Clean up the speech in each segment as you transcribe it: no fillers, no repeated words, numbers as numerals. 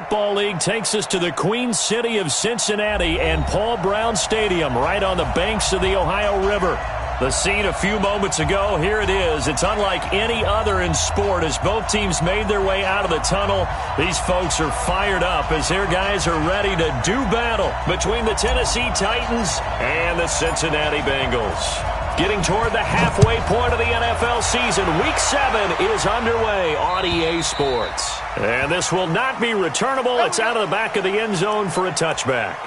Football League takes us to the Queen City of Cincinnati and Paul Brown Stadium right on the banks of the Ohio River. The scene a few moments ago, here it is. It's unlike any other in sport as both teams made their way out of the tunnel. These folks are fired up as their guys are ready to do battle between the Tennessee Titans and the Cincinnati Bengals. Getting toward the halfway point of the NFL season, Week 7 is underway on EA Sports. And this will not be returnable. It's out of the back of the end zone for a touchback.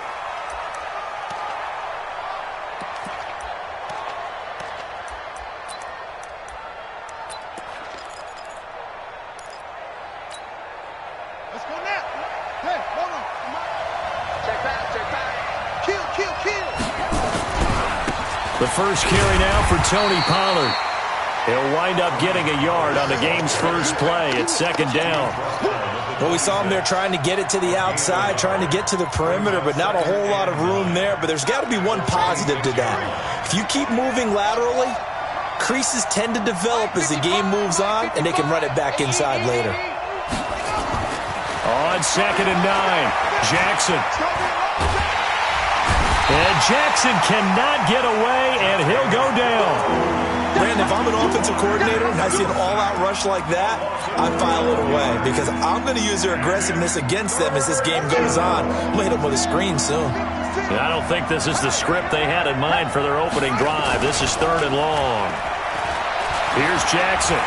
Let's go now. Hey, hold on. Check back. Kill. The first carry now for Tony Pollard. He'll wind up getting a yard on the game's first play. It's second down. Well, we saw him there trying to get it to the outside, trying to get to the perimeter, but not a whole lot of room there. But there's got to be one positive to that. If you keep moving laterally, creases tend to develop as the game moves on, and they can run it back inside later. On 2nd and 9, Jackson. And Jackson cannot get away, and he'll go down. Brandon, if I'm an offensive coordinator and I see an all-out rush like that, I file it away because I'm going to use their aggressiveness against them as this game goes on. I'm going to hit them with a screen soon. And I don't think this is the script they had in mind for their opening drive. This is 3rd and long. Here's Jackson.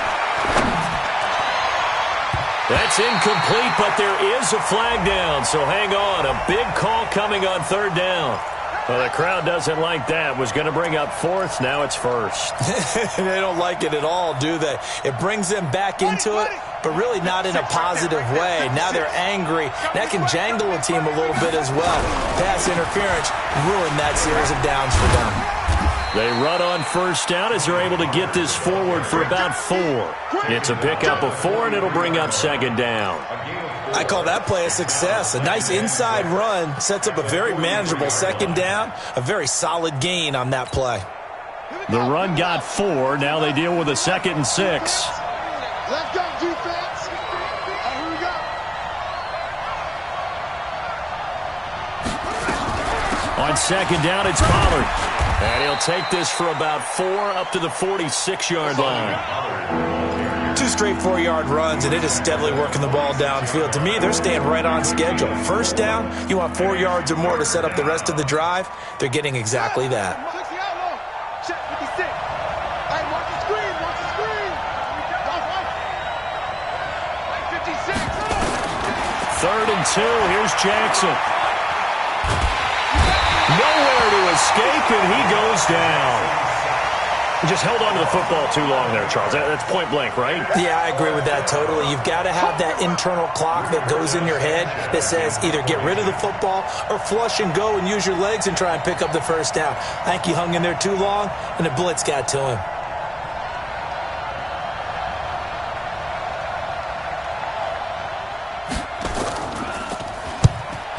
That's incomplete, but there is a flag down, so hang on. A big call coming on 3rd down. Well, the crowd doesn't like that. Was going to bring up 4th. Now it's 1st. They don't like it at all, do they? It brings them back into it, but really not in a positive way. Now they're angry. That can jangle a team a little bit as well. Pass interference ruined that series of downs for them. They run on 1st down as they're able to get this forward for about 4. It's a pickup of 4, and it'll bring up 2nd down. I call that play a success. A nice inside run sets up a very manageable 2nd down, a very solid gain on that play. The run got 4. Now they deal with a 2nd and 6. Let's go, defense. Here we go. On 2nd down, it's Pollard. And he'll take this for about 4 up to the 46-yard line. 2 straight 4-yard runs, and it is steadily working the ball downfield. To me, they're staying right on schedule. 1st down, you want 4 yards or more to set up the rest of the drive. They're getting exactly that. Check 56. Hey, watch the screen. 56. 3rd and 2. Here's Jackson. Nowhere to escape, and he goes down. He just held on to the football too long there, Charles. That's point blank, right? Yeah, I agree with that totally. You've got to have that internal clock that goes in your head that says either get rid of the football or flush and go and use your legs and try and pick up the 1st down. I think he hung in there too long, and the blitz got to him.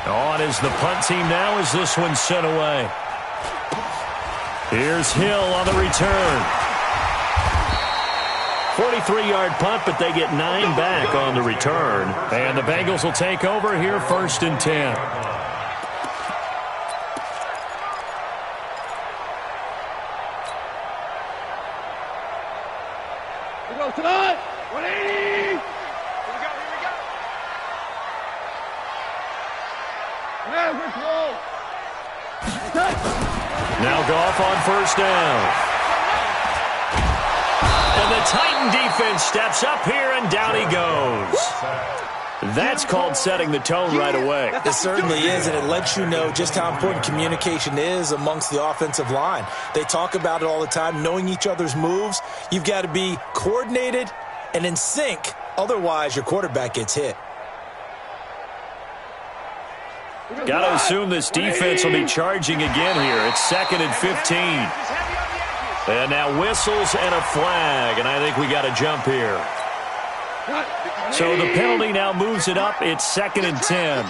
On is the punt team now as this one's sent away. Here's Hill on the return. 43-yard punt, but they get 9 back on the return. And the Bengals will take over here 1st and 10. Here we go tonight. 180. Here we go. Yeah, we're close. Now Goff on 1st down. And the Titan defense steps up here, and down he goes. That's called setting the tone right away. It certainly is, and it lets you know just how important communication is amongst the offensive line. They talk about it all the time, knowing each other's moves. You've got to be coordinated and in sync. Otherwise, your quarterback gets hit. Got to assume this defense will be charging again here. It's 2nd and 15. And now whistles and a flag, and I think we got to jump here. So the penalty now moves it up. It's 2nd and 10.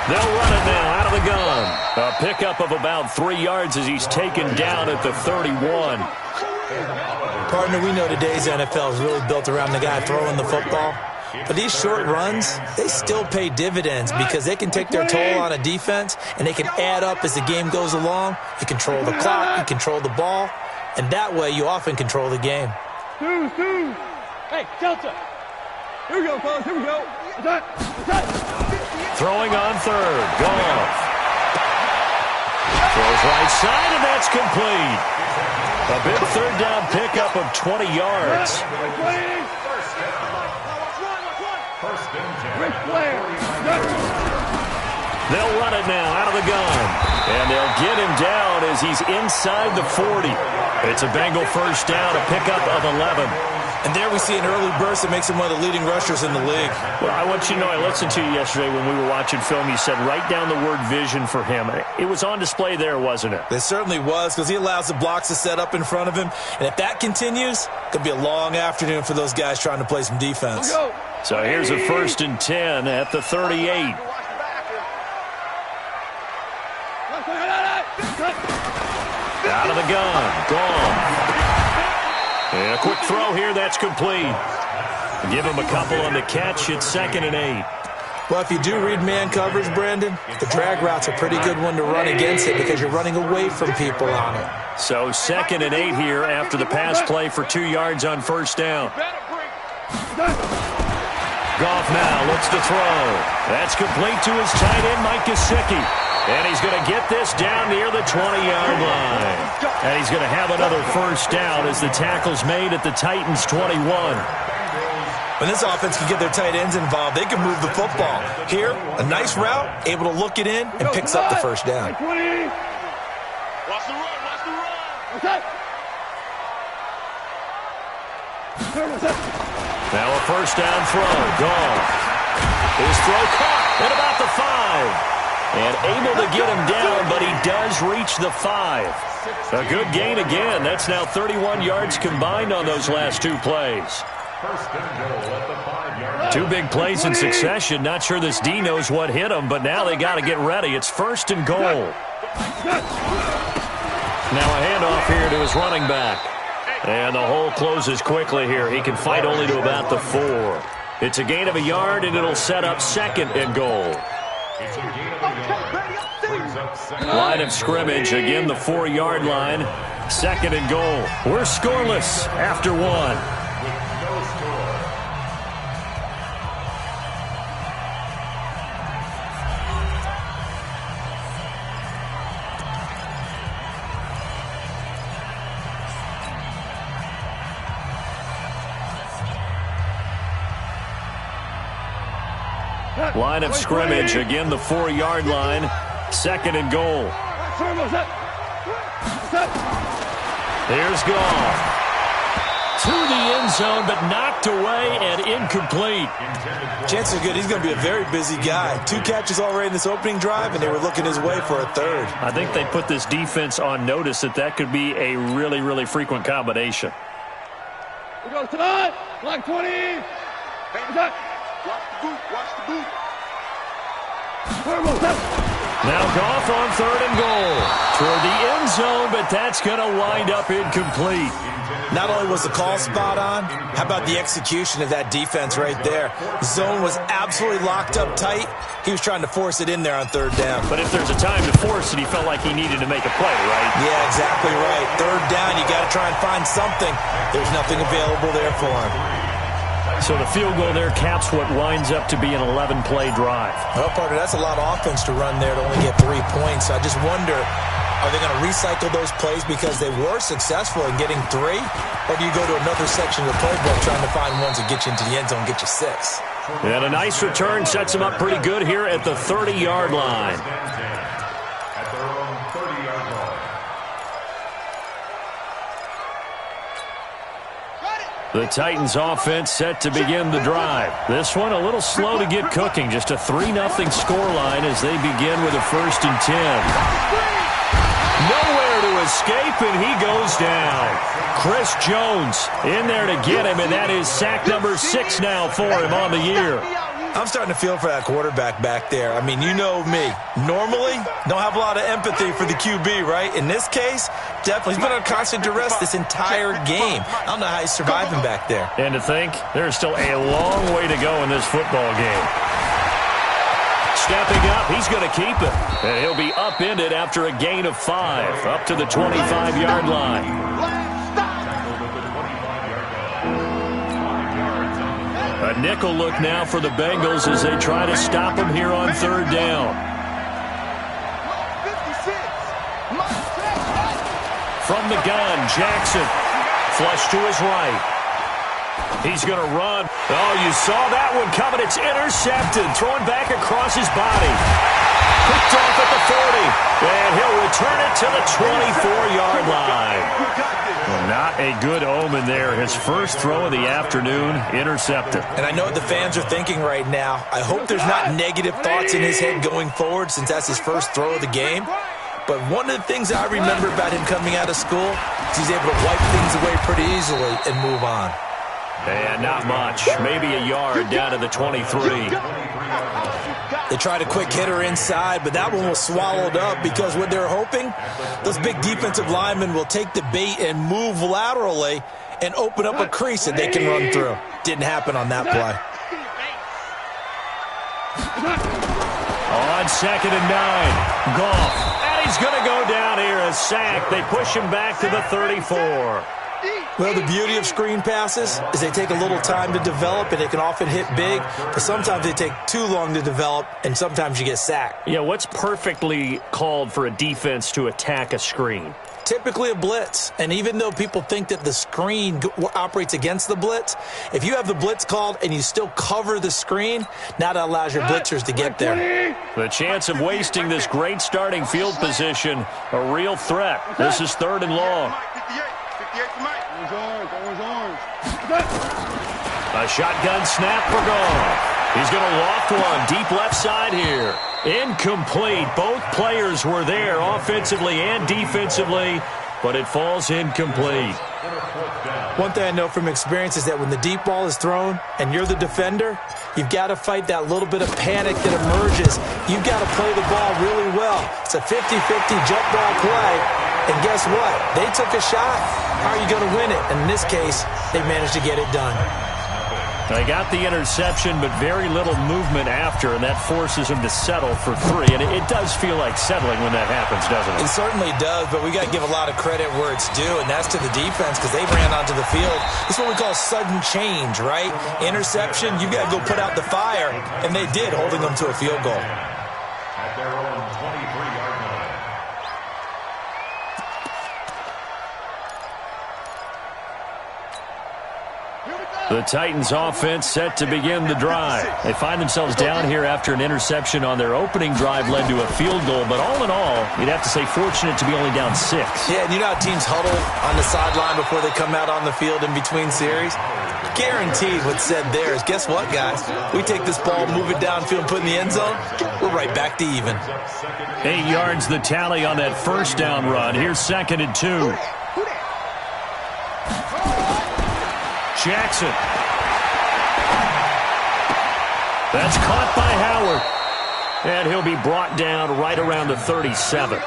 They'll run it now out of the gun. A pickup of about 3 yards as he's taken down at the 31. Partner, we know today's NFL is really built around the guy throwing the football. But these short runs, they still pay dividends because they can take their toll on a defense and they can add up as the game goes along. You control the clock, you control the ball, and that way you often control the game. Hey, Delta. Here we go, fellas. Here we go. Throwing on third. Goff. Throws right side, and that's complete. A big third down pickup of 20 yards. They'll run it now out of the gun. And they'll get him down as he's inside the 40. It's a Bengal first down, a pickup of 11. And there we see an early burst that makes him one of the leading rushers in the league. Well, I want you to know, I listened to you yesterday when we were watching film. You said write down the word vision for him. It was on display there, wasn't it? It certainly was, because he allows the blocks to set up in front of him. And if that continues, it could be a long afternoon for those guys trying to play some defense. So here's a 1st and 10 at the 38. Out of the gun. Gone. And a quick throw here. That's complete. Give him a couple on the catch. It's 2nd and 8. Well, if you do read man coverage, Brandon, the drag route's a pretty good one to run against it because you're running away from people on it. So 2nd and 8 here after the pass play for 2 yards on first down. Goff now looks to throw. That's complete to his tight end, Mike Gesicki. And he's going to get this down near the 20-yard line. And he's going to have another first down as the tackle's made at the Titans' 21. When this offense can get their tight ends involved, they can move the football. Here, a nice route, able to look it in, and picks up the first down. Watch the run, watch the run. Now a first down throw. Goff. His throw caught at about the 5. And able to get him down, but he does reach the 5. A good gain again. That's now 31 yards combined on those last 2 plays. 2 big plays in succession. Not sure this D knows what hit him, but now they got to get ready. It's 1st and goal. Now a handoff here to his running back. And the hole closes quickly here. He can fight only to about the 4. It's a gain of a yard, and it'll set up 2nd and goal. Line of scrimmage, again the 4-yard line. 2nd and goal. We're scoreless after 1. Line of scrimmage, again the 4-yard line. 2nd and goal. Here's Goff. To the end zone, but knocked away and incomplete. Chances are good. He's going to be a very busy guy. 2 catches already in this opening drive, and they were looking his way for a 3rd. I think they put this defense on notice that could be a really, really frequent combination. We go tonight. Block 20. Hey, watch the boot. Watch the boot. Now Goff on 3rd and goal. Toward the end zone, but that's going to wind up incomplete. Not only was the call spot on, how about the execution of that defense right there? The zone was absolutely locked up tight. He was trying to force it in there on 3rd down. But if there's a time to force it, he felt like he needed to make a play, right? Yeah, exactly right. 3rd down, you got to try and find something. There's nothing available there for him. So the field goal there caps what winds up to be an 11-play drive. Well, partner, that's a lot of offense to run there to only get 3 points. I just wonder, are they going to recycle those plays because they were successful in getting 3? Or do you go to another section of the playbook trying to find ones that get you into the end zone and get you 6? And a nice return sets him up pretty good here at the 30-yard line. The Titans offense set to begin the drive. This one a little slow to get cooking. Just a 3-0 scoreline as they begin with a 1st and 10. Nowhere to escape, and he goes down. Chris Jones in there to get him, and that is sack number 6 now for him on the year. I'm starting to feel for that quarterback back there. I mean, you know me. Normally, don't have a lot of empathy for the QB, right? In this case, definitely. He's been on constant duress this entire game. I don't know how he's surviving back there. And to think, there's still a long way to go in this football game. Stepping up, he's going to keep it. And he'll be upended after a gain of 5, up to the 25-yard line. A nickel look now for the Bengals as they try to stop him here on 3rd down. From the gun, Jackson. Flush to his right. He's going to run. Oh, you saw that one coming. It's intercepted. Throwing back across his body. Picked off at the 40. And he'll return it to the 24-yard line. Well, not a good omen there. His first throw of the afternoon, intercepted. And I know what the fans are thinking right now. I hope there's not negative thoughts in his head going forward since that's his first throw of the game. But one of the things I remember about him coming out of school is he's able to wipe things away pretty easily and move on. And not much. Maybe a yard down to the 23. They tried a quick hitter inside, but that one was swallowed up because what they're hoping, those big defensive linemen will take the bait and move laterally and open up a crease that they can run through. Didn't happen on that play. On 2nd and 9, Goff. And he's going to go down here, a sack. They push him back to the 34. Well, the beauty of screen passes is they take a little time to develop, and they can often hit big, but sometimes they take too long to develop, and sometimes you get sacked. Yeah, what's perfectly called for a defense to attack a screen? Typically a blitz, and even though people think that the screen operates against the blitz, if you have the blitz called and you still cover the screen, now that allows your blitzers to get there. The chance of wasting this great starting field position, a real threat. This is 3rd and long. A shotgun snap for Goff. He's going to loft one deep left side here. Incomplete. Both players were there offensively and defensively, but it falls incomplete. One thing I know from experience is that when the deep ball is thrown and you're the defender, you've got to fight that little bit of panic that emerges. You've got to play the ball really well. It's a 50-50 jump ball play. And guess what? They took a shot. How are you going to win it? And in this case, they managed to get it done. They got the interception, but very little movement after, and that forces them to settle for 3. And it does feel like settling when that happens, doesn't it? It certainly does, but we got to give a lot of credit where it's due, and that's to the defense because they ran onto the field. This is what we call sudden change, right? Interception, you got to go put out the fire, and they did, holding them to a field goal. At their own 23-yard line. The Titans offense set to begin the drive. They find themselves down here after an interception on their opening drive led to a field goal. But all in all, you'd have to say fortunate to be only down 6. Yeah, and you know how teams huddle on the sideline before they come out on the field in between series? Guaranteed what's said there is, guess what, guys? We take this ball, move it downfield, and put it in the end zone, we're right back to even. 8 yards the tally on that first down run. Here's 2nd and 2. Jackson. That's caught by Howard. And he'll be brought down right around the 37.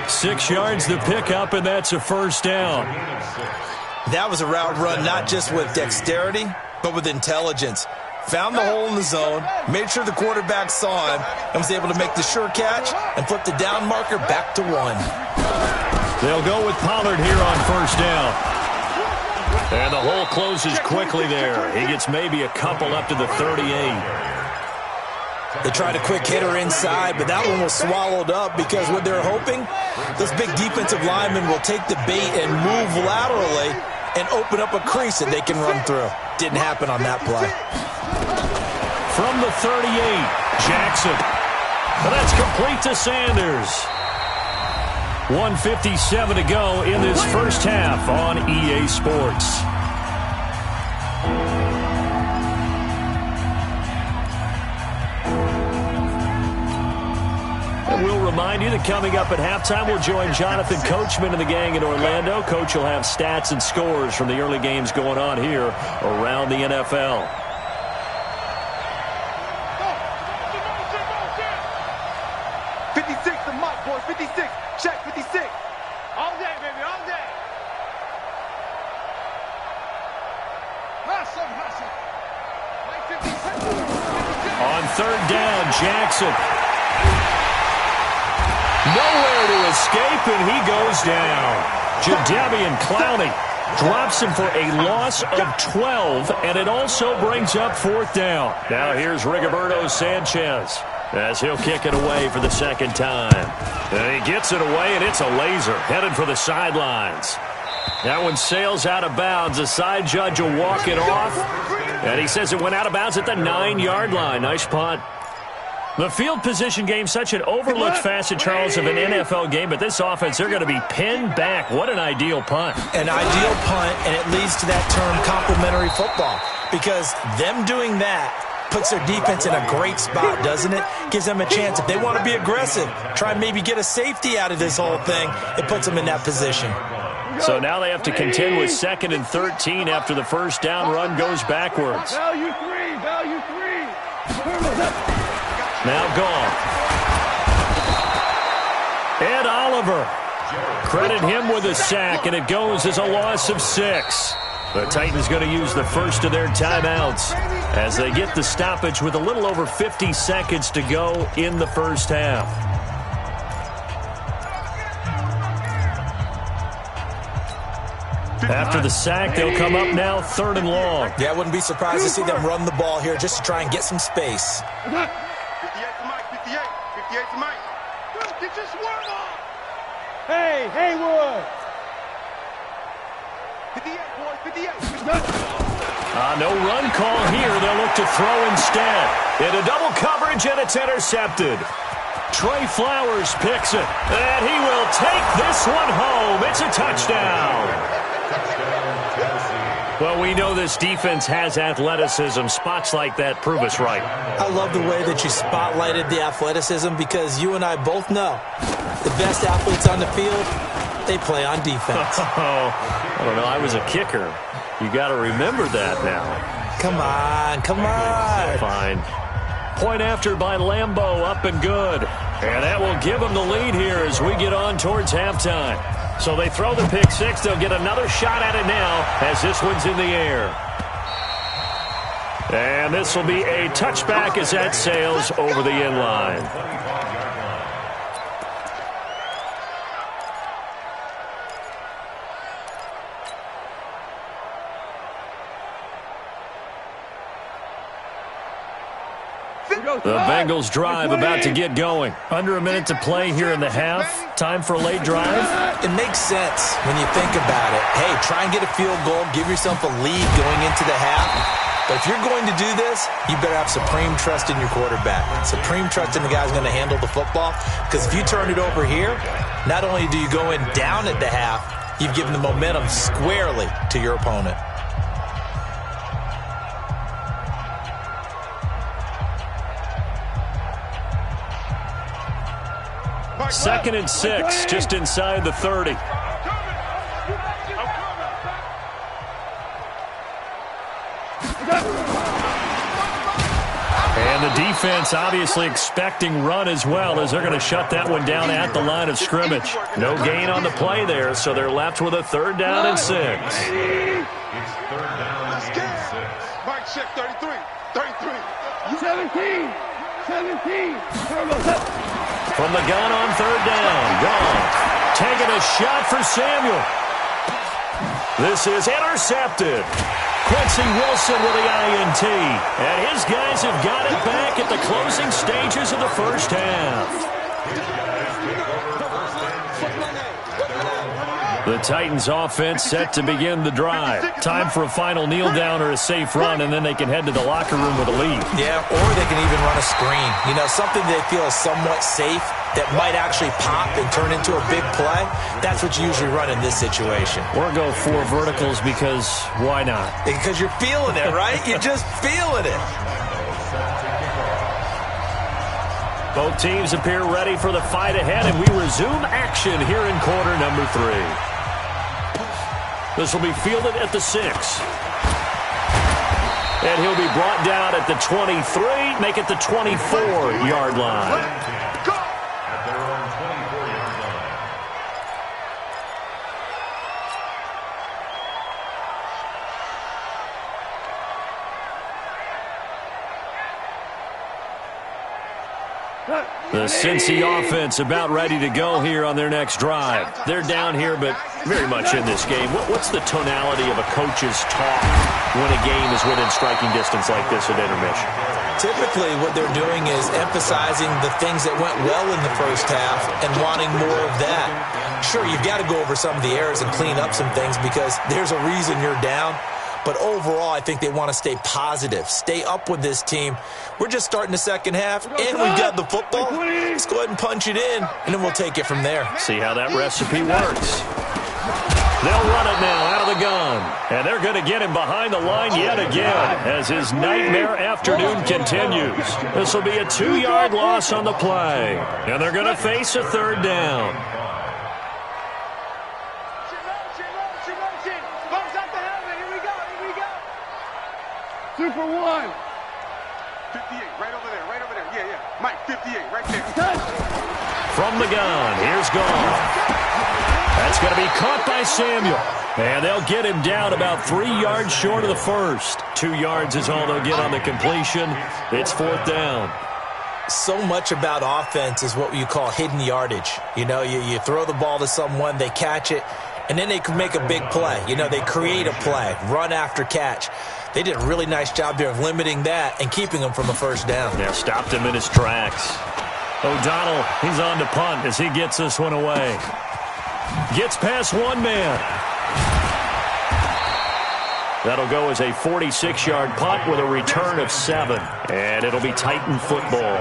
6 yards the pickup, and that's a first down. That was a route run not just with dexterity, but with intelligence. Found the hole in the zone, made sure the quarterback saw him, and was able to make the sure catch and flip the down marker back to 1. They'll go with Pollard here on first down. And the hole closes quickly there. He gets maybe a couple up to the 38. They tried a quick hitter inside, but that one was swallowed up because what they're hoping, those big defensive linemen will take the bait and move laterally and open up a crease that they can run through. Didn't happen on that play. From the 38, Jackson. Well, that's complete to Sanders. 1:57 to go in this first half on EA Sports. And we'll remind you that coming up at halftime, we'll join Jonathan Coachman and the gang in Orlando. Coach will have stats and scores from the early games going on here around the NFL. boys. 56. Check, 56. All day, baby, all day. Hustle. Like 56. On third down, Jackson. Nowhere to escape, and he goes down. Jadeveon Clowney drops him for a loss of 12, and it also brings up fourth down. Now here's Rigoberto Sanchez as he'll kick it away for the second time. And he gets it away, and it's a laser headed for the sidelines. That one sails out of bounds. The side judge will walk it off, and he says it went out of bounds at the 9-yard line. Nice punt. The field position game, such an overlooked facet, Charles, of an NFL game, but this offense, they're going to be pinned back. What an ideal punt. An ideal punt, and it leads to that term complementary football, because them doing that puts their defense in a great spot, doesn't it? Gives them a chance. If they want to be aggressive, try and maybe get a safety out of this whole thing, it puts them in that position. So now they have to contend with 2nd and 13 after the first down run goes backwards. Value three. Now gone. Ed Oliver. Credit him with a sack, and it goes as a loss of 6. The Titans going to use the first of their timeouts as they get the stoppage with a little over 50 seconds to go in the first half. After the sack, they'll come up now 3rd and long. Yeah, I wouldn't be surprised to see them run the ball here just to try and get some space. 58 to Mike, 58 to Mike. Get your swerve on. Hey, Haywood. 58, boys, 58. No run call here. They'll look to throw instead. Into double coverage, and it's intercepted. Trey Flowers picks it, and he will take this one home. It's a touchdown. Well, we know this defense has athleticism. Spots like that prove us right. I love the way that you spotlighted the athleticism, because you and I both know the best athletes on the field, they play on defense. I don't know. I was a kicker. You got to remember that now. Come on. Fine. Point after by Lambeau, up and good. And that will give them the lead here as we get on towards halftime. So they throw the pick six. They'll get another shot at it now as this one's in the air. And this will be a touchback as that sails over the end line. The Bengals drive about to get going. Under a minute to play here in the half. Time for a late drive. It makes sense when you think about it. Hey, try and get a field goal. Give yourself a lead going into the half. But if you're going to do this, you better have supreme trust in your quarterback. Supreme trust in the guy who's going to handle the football. Because if you turn it over here, not only do you go in down at the half, you've given the momentum squarely to your opponent. Second and 6, just inside the 30. And the defense obviously expecting run as well, as they're going to shut that one down at the line of scrimmage. No gain on the play there, so they're left with a 3rd down and 6. It's 3rd down and 6. Mike, check 33. 17. From the gun on 3rd down. Gone. Taking a shot for Samuel. This is intercepted. Quincy Wilson with the INT. And his guys have got it back at the closing stages of the first half. The Titans offense set to begin the drive. Time for a final kneel down or a safe run, and then they can head to the locker room with a lead. Yeah, or they can even run a screen. You know, something they feel is somewhat safe that might actually pop and turn into a big play. That's what you usually run in this situation. Or go 4 verticals, because why not? Because you're feeling it, right? You're just feeling it. Both teams appear ready for the fight ahead, and we resume action here in quarter number 3. This will be fielded at the 6. And he'll be brought down at the 23, make it the 24-yard line. At their own 24-yard The Cincy offense about ready to go here on their next drive. They're down here, but very much in this game. What's the tonality of a coach's talk when a game is within striking distance like this at intermission? Typically, what they're doing is emphasizing the things that went well in the first half and wanting more of that. Sure, you've got to go over some of the errors and clean up some things because there's a reason you're down. But overall, I think they want to stay positive, stay up with this team. We're just starting the second half, and we've got the football. Let's go ahead and punch it in, and then we'll take it from there. See how that recipe works. They'll run it now out of the gun. And they're going to get him behind the line yet again as his nightmare afternoon continues. This will be a 2-yard loss on the play. And they're going to face a third down. Super one. 58, right over there, right over there. Yeah, yeah. Mike, 58, right there. From the gun, here's Gone. That's going to be caught by Samuel. And they'll get him down about 3 yards short of the first. 2 yards is all they'll get on the completion. It's fourth down. So much about offense is what you call hidden yardage. You know, you throw the ball to someone, they catch it, and then they can make a big play. You know, they create a play, run after catch. They did a really nice job there of limiting that and keeping him from a first down. Yeah, stopped him in his tracks. O'Donnell, he's on to punt as he gets this one away. Gets past one man. That'll go as a 46-yard punt with a return of 7. And it'll be Titan football.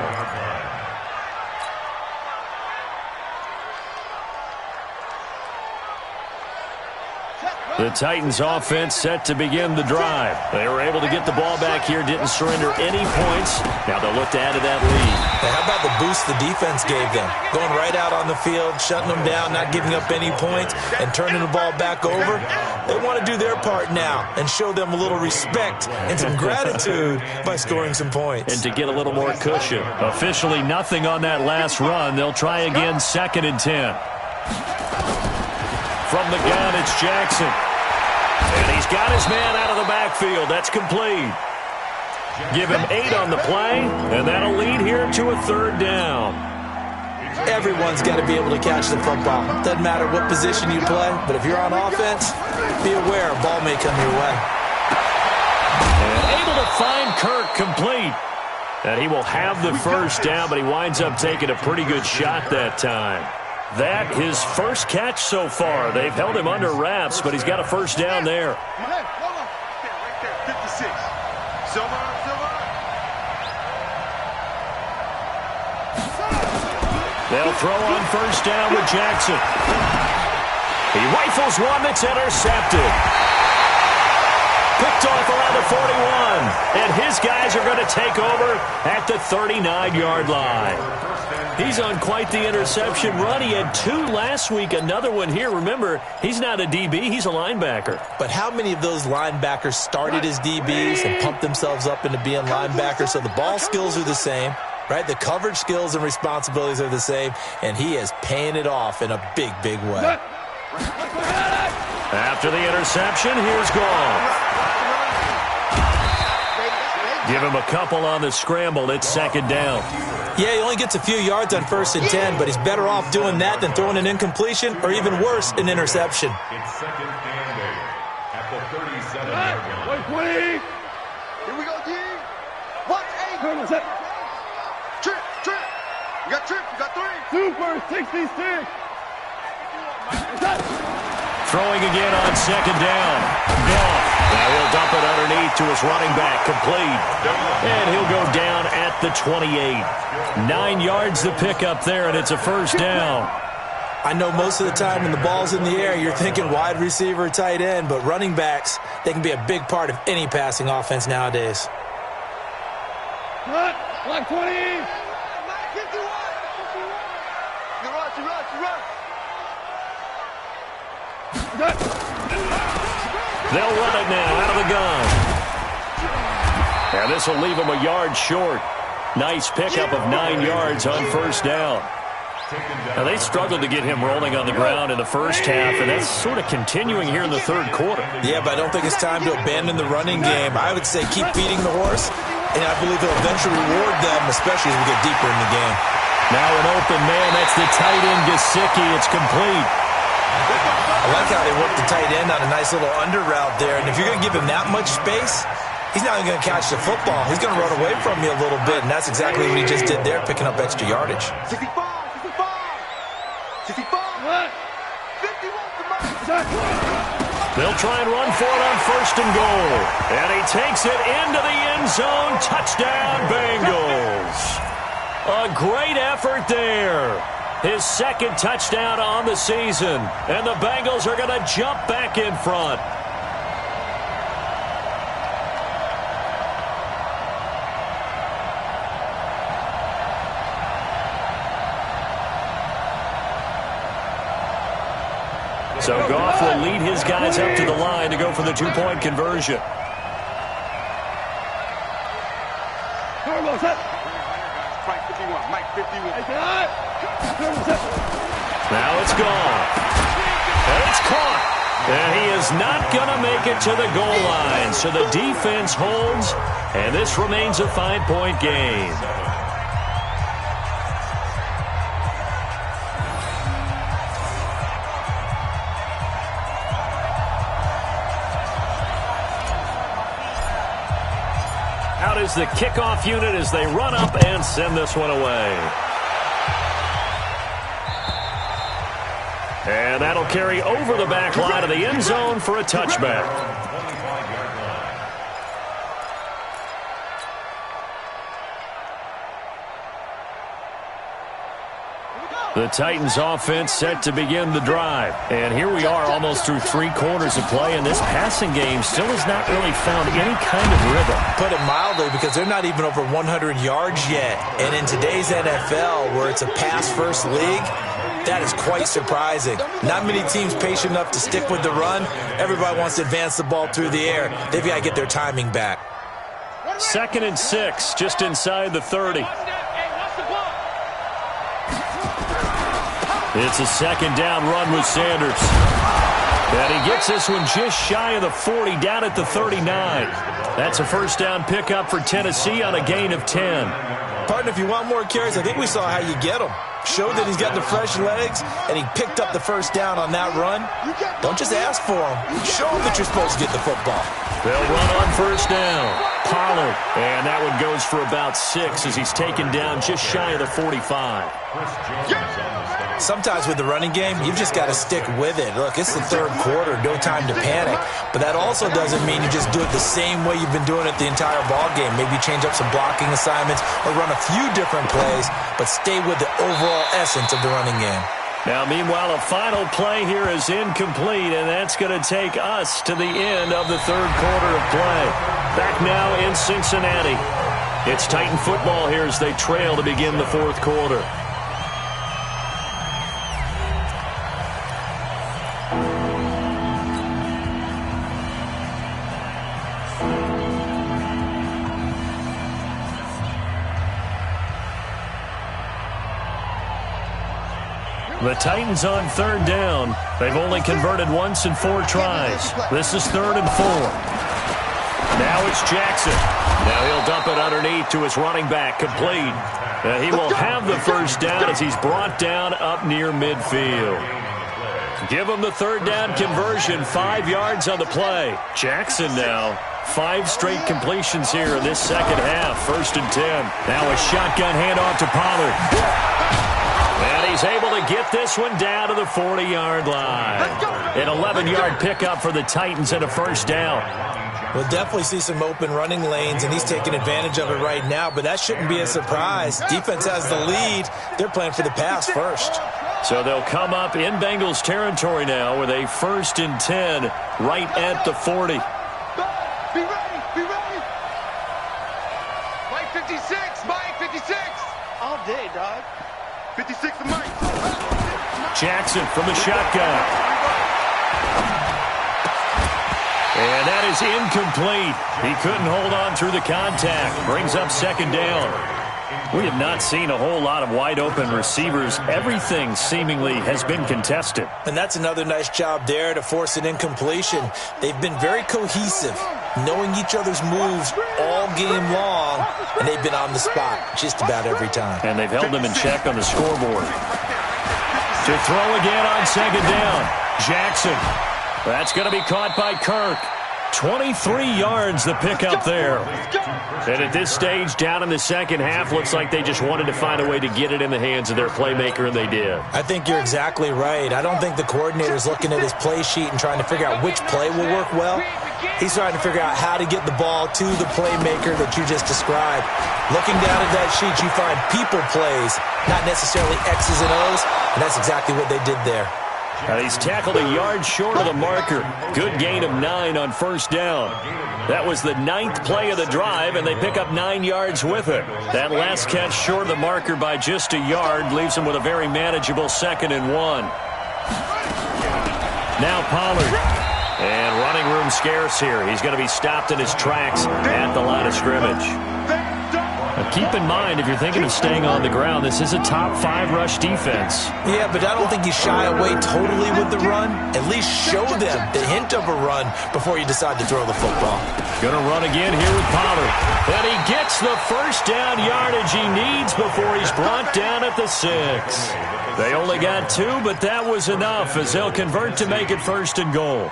The Titans offense set to begin the drive. They were able to get the ball back here, didn't surrender any points. Now they'll look to add to that lead. Now, how about the boost the defense gave them? Going right out on the field, shutting them down, not giving up any points, and turning the ball back over. They want to do their part now and show them a little respect and some gratitude by scoring some points. And to get a little more cushion. Officially nothing on that last run. They'll try again, 2nd and 10. From the gun, it's Jackson. And he's got his man out of the backfield. That's complete. Give him 8 on the play, and that'll lead here to a third down. Everyone's got to be able to catch the football. Doesn't matter what position you play, but if you're on offense, be aware a ball may come your way. And able to find Kirk complete. And he will have the first down, but he winds up taking a pretty good shot that time. That his first catch so far. They've held him under wraps, but he's got a first down there. Right there, 56. Silver. They'll throw on first down with Jackson. He rifles one that's intercepted. Picked off around the 41. And his guys are going to take over at the 39-yard line. He's on quite the interception run. He had 2 last week, another one here. Remember, he's not a DB, he's a linebacker. But how many of those linebackers started as DBs and pumped themselves up into being linebackers? So the ball skills are the same, right? The coverage skills and responsibilities are the same, and he is paying it off in a big, big way. After the interception, here's Goff. Give him a couple on the scramble. It's 2nd down. Yeah, he only gets a few yards on 1st and 10, but he's better off doing that than throwing an incompletion or even worse, an interception. It's 2nd and 8 at the 37-yard line. 120. Here we go, D. 1-8. Trip. You got trip. You got 3. Super 66. Throwing again on 2nd down. Goff. Now he'll dump it underneath to his running back. Complete. And he'll go down at the 28. 9 yards the pickup there, and it's a first down. I know most of the time when the ball's in the air, you're thinking wide receiver, tight end, but running backs, they can be a big part of any passing offense nowadays. Cut. Block 20. They'll run it now out of the gun. And this will leave him a yard short. Nice pickup of 9 yards on first down. Now, they struggled to get him rolling on the ground in the first half, and that's sort of continuing here in the third quarter. Yeah, but I don't think it's time to abandon the running game. I would say keep feeding the horse, and I believe he'll eventually reward them, especially as we get deeper in the game. Now an open man. That's the tight end, Gesicki. It's complete. I like how they work the tight end on a nice little under route there. And if you're going to give him that much space, he's not even going to catch the football. He's going to run away from you a little bit, and that's exactly what he just did there, picking up extra yardage. 65, 65, 65, 51. They'll try and run for it on first and goal. And he takes it into the end zone. Touchdown, Bengals. A great effort there. His second touchdown on the season. And the Bengals are going to jump back in front. So Goff will lead his guys up to the line to go for the two-point conversion. Now it's gone. And it's caught. And he is not going to make it to the goal line. So the defense holds, and this remains a 5-point game. Out is the kickoff unit as they run up and send this one away. And that'll carry over the back line of the end zone for a touchback. The Titans offense set to begin the drive. And here we are almost through 3 quarters of play, and this passing game still has not really found any kind of rhythm. Put it mildly, because they're not even over 100 yards yet. And in today's NFL, where it's a pass-first league, that is quite surprising. Not many teams patient enough to stick with the run. Everybody wants to advance the ball through the air. They've got to get their timing back. 2nd and 6, just inside the 30. It's a second down run with Sanders. And he gets this one just shy of the 40, down at the 39. That's a first down pickup for Tennessee on a gain of 10. Partner, if you want more carries, I think we saw how you get him. Showed that he's got the fresh legs, and he picked up the first down on that run. Don't just ask for him. Show him that you're supposed to get the football. They'll run on first down. Pollard, and that one goes for about 6 as he's taken down just shy of the 45. Sometimes with the running game, you've just got to stick with it. Look, it's the 3rd quarter, no time to panic. But that also doesn't mean you just do it the same way you've been doing it the entire ball game. Maybe change up some blocking assignments or run a few different plays, but stay with the overall essence of the running game. Now, meanwhile, a final play here is incomplete, and that's going to take us to the end of the 3rd quarter of play. Back now in Cincinnati. It's Titan football here as they trail to begin the 4th quarter. The Titans on 3rd down. They've only converted once in 4 tries. This is 3rd and 4. Now it's Jackson. Now he'll dump it underneath to his running back, complete. He will have the first down as he's brought down up near midfield. Give him the 3rd down conversion, 5 yards on the play. Jackson now, 5 straight completions here in this 2nd half, 1st and 10. Now a shotgun handoff to Pollard. And he's able to get this one down to the 40-yard line. An 11-yard pickup for the Titans and a first down. We'll definitely see some open running lanes, and he's taking advantage of it right now, but that shouldn't be a surprise. Defense has the lead. They're playing for the pass first. So they'll come up in Bengals territory now with a 1st and 10 right at the 40. Be ready, be ready. Mike 56, Mike 56. All day, dog. 56 to Mike. Jackson from the shotgun. And that is incomplete. He couldn't hold on through the contact. Brings up 2nd down. We have not seen a whole lot of wide-open receivers. Everything seemingly has been contested. And that's another nice job there to force an incompletion. They've been very cohesive, knowing each other's moves all game long, and they've been on the spot just about every time. And they've held them in check on the scoreboard. To throw again on second down. Jackson. That's going to be caught by Kirk. 23 yards the pickup there. And at this stage, down in the second half, looks like they just wanted to find a way to get it in the hands of their playmaker, and they did. I think you're exactly right. I don't think the coordinator's looking at his play sheet and trying to figure out which play will work well. He's trying to figure out how to get the ball to the playmaker that you just described. Looking down at that sheet, you find people plays, not necessarily X's and O's, and that's exactly what they did there. He's tackled a yard short of the marker. Good gain of 9 on first down. That was the 9th play of the drive, and they pick up 9 yards with it. That last catch short of the marker by just a yard leaves them with a very manageable 2nd and 1. Now Pollard. And running room scarce here. He's going to be stopped in his tracks at the line of scrimmage. Now keep in mind, if you're thinking of staying on the ground, this is a top 5 rush defense. Yeah, but I don't think you shy away totally with the run. At least show them the hint of a run before you decide to throw the football. Going to run again here with Pollard. And he gets the first down yardage he needs before he's brought down at the 6. They only got 2, but that was enough as they'll convert to make it 1st and goal.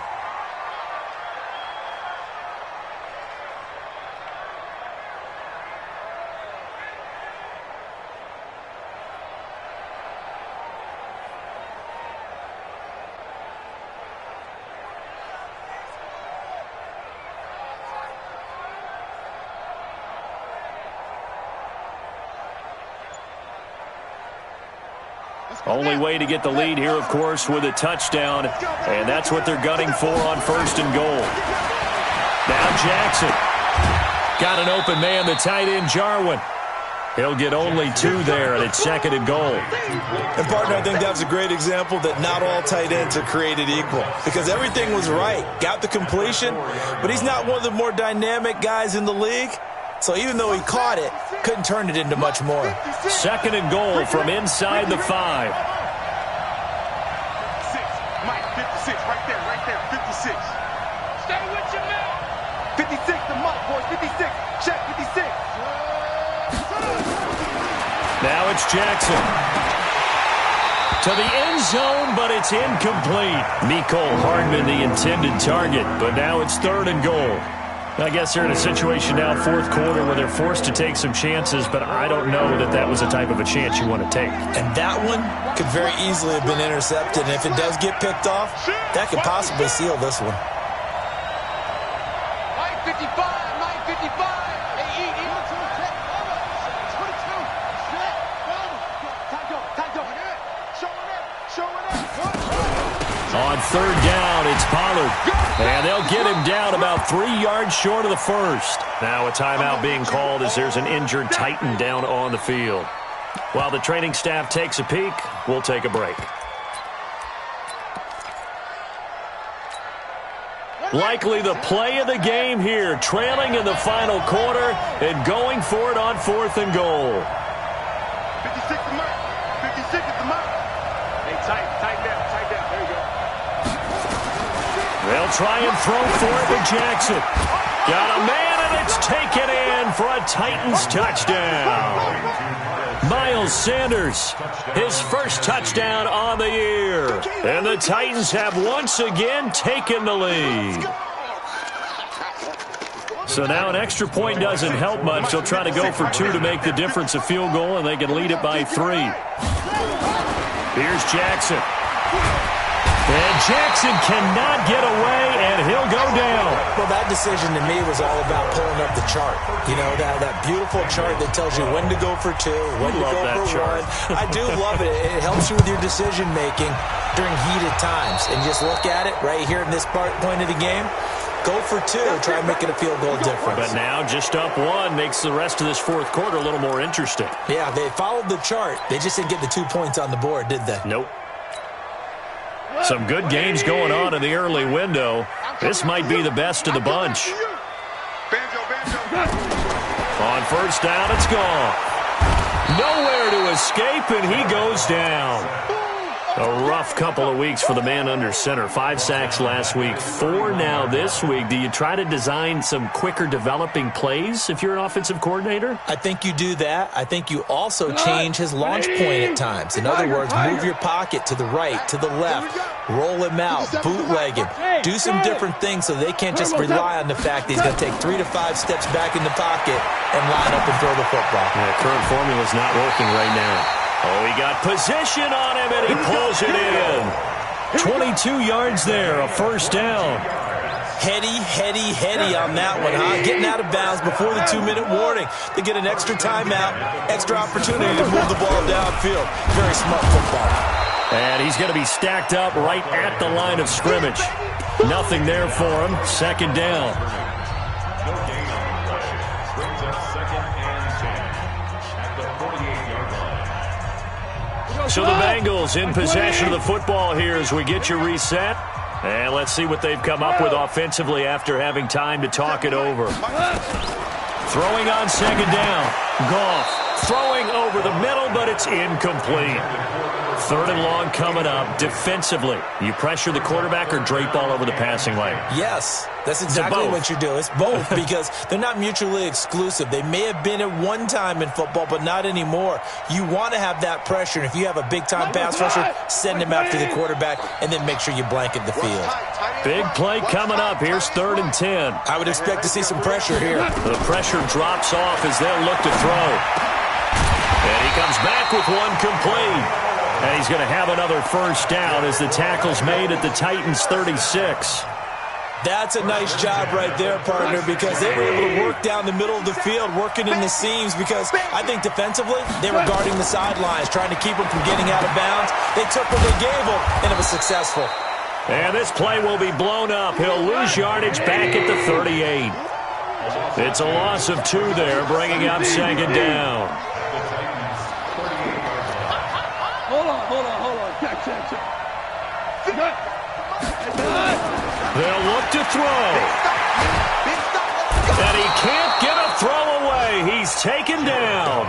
Only way to get the lead here, of course, with a touchdown, and that's what they're gunning for on 1st and goal. Now Jackson. Got an open man, the tight end, Jarwin. He'll get only 2 there, and it's 2nd and goal. And, partner, I think that was a great example that not all tight ends are created equal because everything was right. Got the completion, but he's not one of the more dynamic guys in the league. So even though he caught it, couldn't turn it into much more. 2nd and goal from inside the 5. 56. Mike, 56, right there, 56. Stay with your man. 56 to Mike, boys, 56. Check, 56. Now it's Jackson. To the end zone, but it's incomplete. Mecole Hardman, the intended target, but now it's 3rd and goal. I guess they're in a situation now, 4th quarter, where they're forced to take some chances, but I don't know that that was the type of a chance you want to take. And that one could very easily have been intercepted, and if it does get picked off, that could possibly seal this one. 55, 55. On 3rd down, it's Pollard. And they'll get him down about 3 yards short of the 1st. Now a timeout being called as there's an injured Titan down on the field. While the training staff takes a peek, we'll take a break. Likely the play of the game here, trailing in the final quarter and going for it on 4th and goal. 56 to Mike. 56 is the Mike. Hey, tight down. There you go. They'll try and throw for it with Jackson. Got a man, and it's taken in for a Titans touchdown. Miles Sanders, his first touchdown on the year. And the Titans have once again taken the lead. So now an extra point doesn't help much. They'll try to go for 2 to make the difference a field goal, and they can lead it by 3. Here's Jackson. And Jackson cannot get away, and he'll go down. Well, that decision to me was all about pulling up the chart. You know, that beautiful chart that tells you when to go for 2, when to go for 1. I do love it. It helps you with your decision-making during heated times. And just look at it right here in this point of the game. Go for 2, try and make it a field goal difference. But now just up 1 makes the rest of this 4th quarter a little more interesting. Yeah, they followed the chart. They just didn't get the 2 points on the board, did they? Nope. Some good games going on in the early window. This might be the best of the bunch. Banjo. On 1st down, it's gone. Nowhere to escape, and he goes down. A rough couple of weeks for the man under center. 5 sacks last week, 4 now this week. Do you try to design some quicker developing plays if you're an offensive coordinator? I think you do that. I think you also change his launch point at times. In other words, move your pocket to the right, to the left, roll him out, bootleg him. Do some different things so they can't just rely on the fact that he's going to take 3 to 5 steps back in the pocket and line up and throw the football. Yeah, current formula's not working right now. Oh, he got position on him, and he pulls it in. 22 yards there, a first down. Heady on that one, huh? Getting out of bounds before the 2-minute warning. They get an extra timeout, extra opportunity to move the ball downfield. Very smart football. And he's going to be stacked up right at the line of scrimmage. Nothing there for him. Second down. No gain on the play. Brings up 2nd and 10 at the 48-yard line. So the Bengals in possession of the football here as we get you reset. And let's see what they've come up with offensively after having time to talk it over. Throwing on second down. Goff throwing over the middle, but it's incomplete. 3rd and long coming up. Defensively, you pressure the quarterback or drape all over the passing lane? Yes, that's exactly what you do. It's both because they're not mutually exclusive. They may have been at one time in football, but not anymore. You want to have that pressure. And if you have a big-time pass rusher, send him after the quarterback and then make sure you blanket the field. Big play coming up. Here's 3rd and 10. I would expect to see some pressure here. The pressure drops off as they'll look to throw. And he comes back with one complete. And he's going to have another first down as the tackle's made at the Titans' 36. That's a nice job right there, partner, because they were able to work down the middle of the field, working in the seams, because I think defensively they were guarding the sidelines, trying to keep them from getting out of bounds. They took what they gave them, and it was successful. And this play will be blown up. He'll lose yardage back at the 38. It's a loss of 2 there, bringing up second down. Check. They'll look to throw. And he can't get a throw away. He's taken down.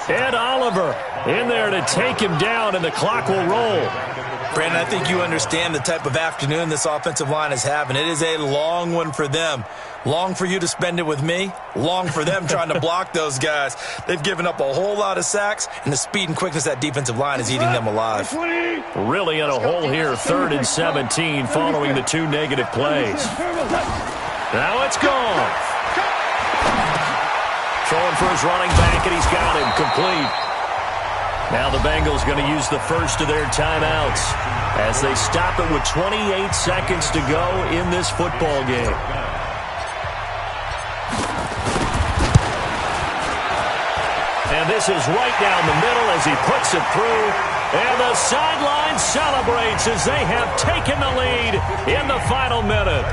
Ed Oliver in there to take him down, and the clock will roll. Brandon, I think you understand the type of afternoon this offensive line is having. It is a long one for them. Long for you to spend it with me. Long for them trying to block those guys. They've given up a whole lot of sacks, and the speed and quickness of that defensive line is eating them alive. Really in a hole here, 3rd and 17 following the 2 negative plays. Now it's gone. Throwing for his running back, and he's got him complete. Now the Bengals going to use the first of their timeouts as they stop it with 28 seconds to go in this football game. And this is right down the middle as he puts it through. And the sideline celebrates as they have taken the lead in the final minute.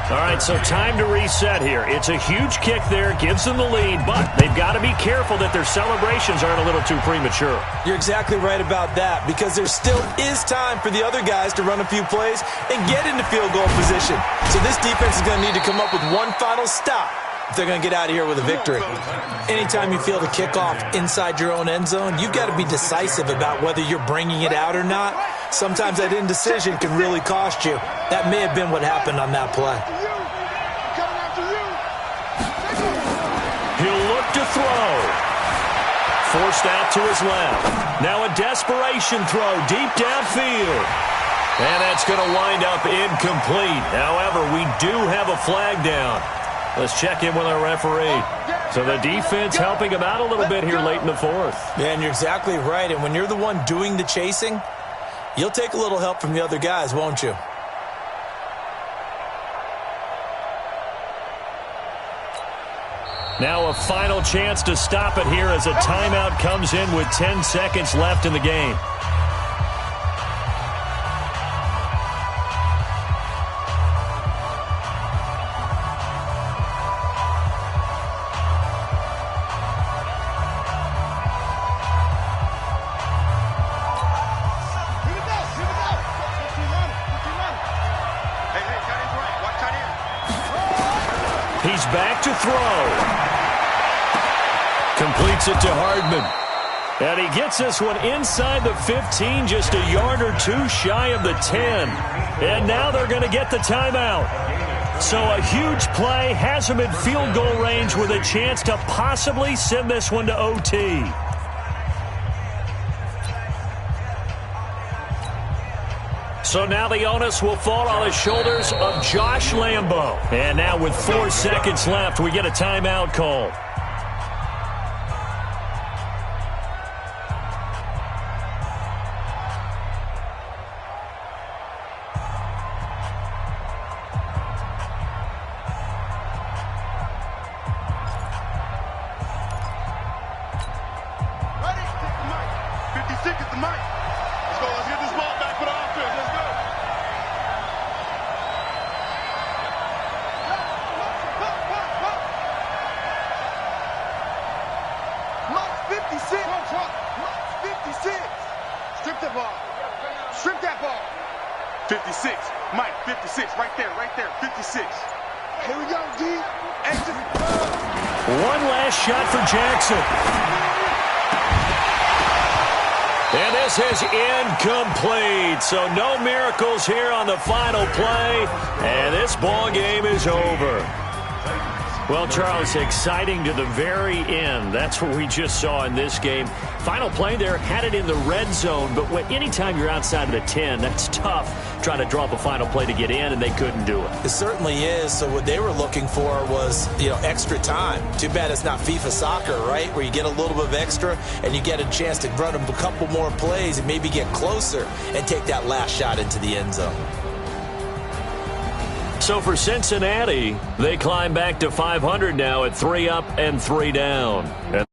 All right, so time to reset here. It's a huge kick there, gives them the lead, but they've got to be careful that their celebrations aren't a little too premature. You're exactly right about that, because there still is time for the other guys to run a few plays and get into field goal position. So this defense is going to need to come up with one final stop if they're going to get out of here with a victory. Anytime you feel the kickoff inside your own end zone, you've got to be decisive about whether you're bringing it out or not. Sometimes that indecision can really cost you. That may have been what happened on that play. He'll look to throw. Forced out to his left. Now a desperation throw deep downfield. And that's going to wind up incomplete. However, we do have a flag down. Let's check in with our referee. So the defense helping him out a little bit here late in the 4th. Yeah, and you're exactly right. And when you're the one doing the chasing, you'll take a little help from the other guys, won't you? Now a final chance to stop it here as a timeout comes in with 10 seconds left in the game. He's back to throw. Completes it to Hardman. And he gets this one inside the 15, just a yard or two shy of the 10. And now they're going to get the timeout. So a huge play has him in field goal range with a chance to possibly send this one to OT. So now the onus will fall on the shoulders of Josh Lambo. And now with 4 seconds left, we get a timeout call. Strip that ball. 56. Mike, 56. Right there, 56. Here we go, D. Exit. One last shot for Jackson. And this is incomplete. So no miracles here on the final play. And this ball game is over. Well, Charles, exciting to the very end. That's what we just saw in this game. Final play there, had it in the red zone, but anytime you're outside of the 10, that's tough trying to draw up a final play to get in, and they couldn't do it. It certainly is. So what they were looking for was, extra time. Too bad it's not FIFA soccer, right, where you get a little bit of extra and you get a chance to run a couple more plays and maybe get closer and take that last shot into the end zone. So for Cincinnati, they climb back to 500 now at 3 up and 3 down.